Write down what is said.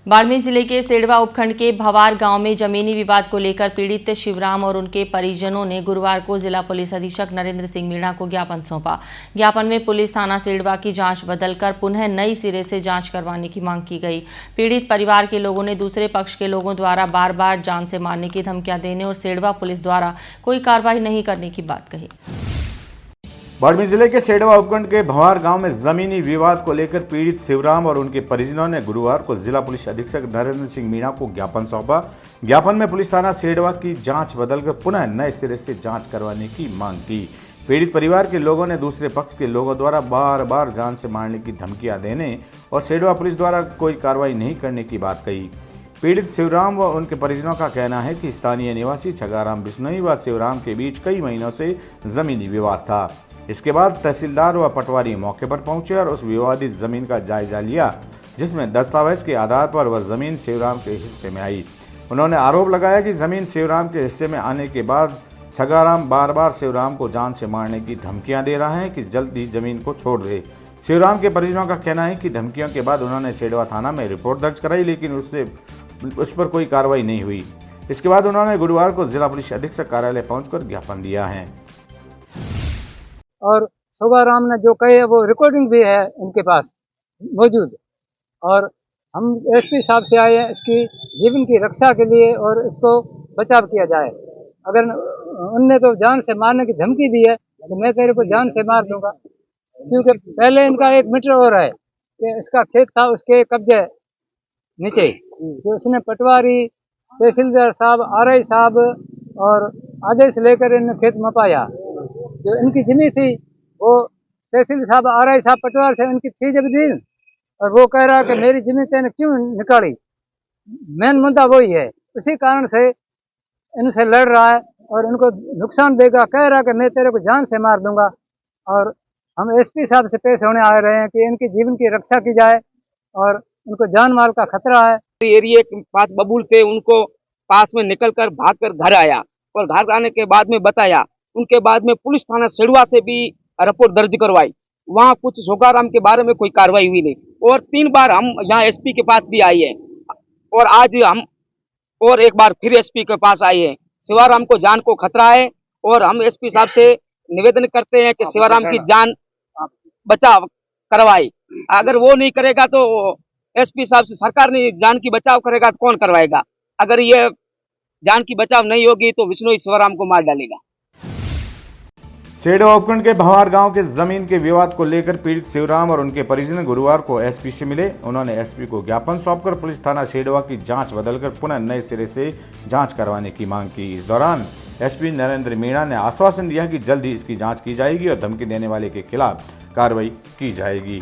बाड़मेर जिले के सेडवा उपखंड के भवार गांव में जमीनी विवाद को लेकर पीड़ित शिवराम और उनके परिजनों ने गुरुवार को जिला पुलिस अधीक्षक नरेंद्र सिंह मीणा को ज्ञापन सौंपा। ज्ञापन में पुलिस थाना सेडवा की जांच बदलकर पुनः नई सिरे से जांच करवाने की मांग की गई। पीड़ित परिवार के लोगों ने दूसरे पक्ष के लोगों द्वारा बार बार जान से मारने की धमकियां देने और सेडवा पुलिस द्वारा कोई कार्रवाई नहीं करने की बात कही। बाड़मेर जिले के सेडवा उपखंड के भवार गांव में जमीनी विवाद को लेकर पीड़ित शिवराम और उनके परिजनों ने गुरुवार को जिला पुलिस अधीक्षक नरेंद्र सिंह मीणा को ज्ञापन सौंपा। ज्ञापन में पुलिस थाना सेडवा की जांच बदलकर पुनः नए सिरे से जांच करवाने की मांग की। पीड़ित परिवार के लोगों ने दूसरे पक्ष के लोगों द्वारा बार बार जान से मारने की धमकियां देने और सेडवा पुलिस द्वारा कोई कार्रवाई नहीं करने की बात कही। पीड़ित शिवराम व उनके परिजनों का कहना है कि स्थानीय निवासी छगाराम बिश्नोई व शिवराम के बीच कई महीनों से जमीनी विवाद था। इसके बाद तहसीलदार व पटवारी मौके पर पहुंचे और उस विवादित जमीन का जायजा लिया, जिसमें दस्तावेज के आधार पर वह जमीन शिवराम के हिस्से में आई। उन्होंने आरोप लगाया कि जमीन शिवराम के हिस्से में आने के बाद छगाराम बार बार शिवराम को जान से मारने की धमकियां दे रहा है कि जल्द ही जमीन को छोड़ दे। शिवराम के परिजनों का कहना है कि धमकियों के बाद उन्होंने सेडवा थाना में रिपोर्ट दर्ज कराई, लेकिन उस पर कोई कार्रवाई नहीं हुई। इसके बाद उन्होंने गुरुवार को जिला पुलिस अधीक्षक कार्यालय पहुंचकर ज्ञापन दिया है। और शोभाराम ने जो कहे वो रिकॉर्डिंग भी है इनके पास मौजूद। और हम एसपी साहब से आए हैं इसकी जीवन की रक्षा के लिए और इसको बचाव किया जाए। अगर उनने तो जान से मारने की धमकी दी है तो मैं तेरे को जान से मार दूंगा, क्योंकि पहले इनका एक मीटर और है कि इसका खेत था उसके कब्जे नीचे, तो उसने पटवारी, तहसीलदार साहब, आरआई साहब और आदेश लेकर इन खेत मपाया। जो इनकी जमीन थी वो तहसील साहब, आरआई साहब, पटवार से इनकी थी जमीन, और वो कह रहा है कि मेरी जमीन तेने क्यों निकाली। मेन मुद्दा वही है, उसी कारण से इनसे लड़ रहा है और इनको नुकसान देगा। कह रहा है कि मैं तेरे को जान से मार दूंगा। और हम एसपी साहब से पेश होने आ रहे हैं कि इनकी जीवन की रक्षा की जाए और उनको जान माल का खतरा है। एरिया के पास बबूल थे, उनको पास में निकलकर भागकर घर आया और घर आने के बाद में बताया। उनके बाद में पुलिस थाना सेडवा से भी रिपोर्ट दर्ज करवाई। वहाँ कुछ शोभाराम के बारे में कोई कार्रवाई हुई नहीं। और 3 बार हम यहाँ एसपी के पास भी आए हैं और आज हम और एक बार फिर एसपी के पास आए हैं। शिवराम को जान को खतरा है और हम एसपी साहब से निवेदन करते हैं कि शिवराम की जान बचाव करवाए। अगर वो नहीं करेगा तो एसपी साहब से सरकार ने जान की बचाव करेगा तो कौन करवाएगा। अगर ये जान की बचाव नहीं होगी तो बिश्नोई शिवराम को मार डालेगा। सेडवा उपखंड के भवार गांव के जमीन के विवाद को लेकर पीड़ित शिवराम और उनके परिजन गुरुवार को एसपी से मिले। उन्होंने एसपी को ज्ञापन सौंपकर पुलिस थाना सेडवा की जांच बदलकर पुनः नए सिरे से जांच करवाने की मांग की। इस दौरान एसपी नरेंद्र मीणा ने आश्वासन दिया कि जल्द ही इसकी जांच की जाएगी और धमकी देने वाले के खिलाफ कार्रवाई की जाएगी।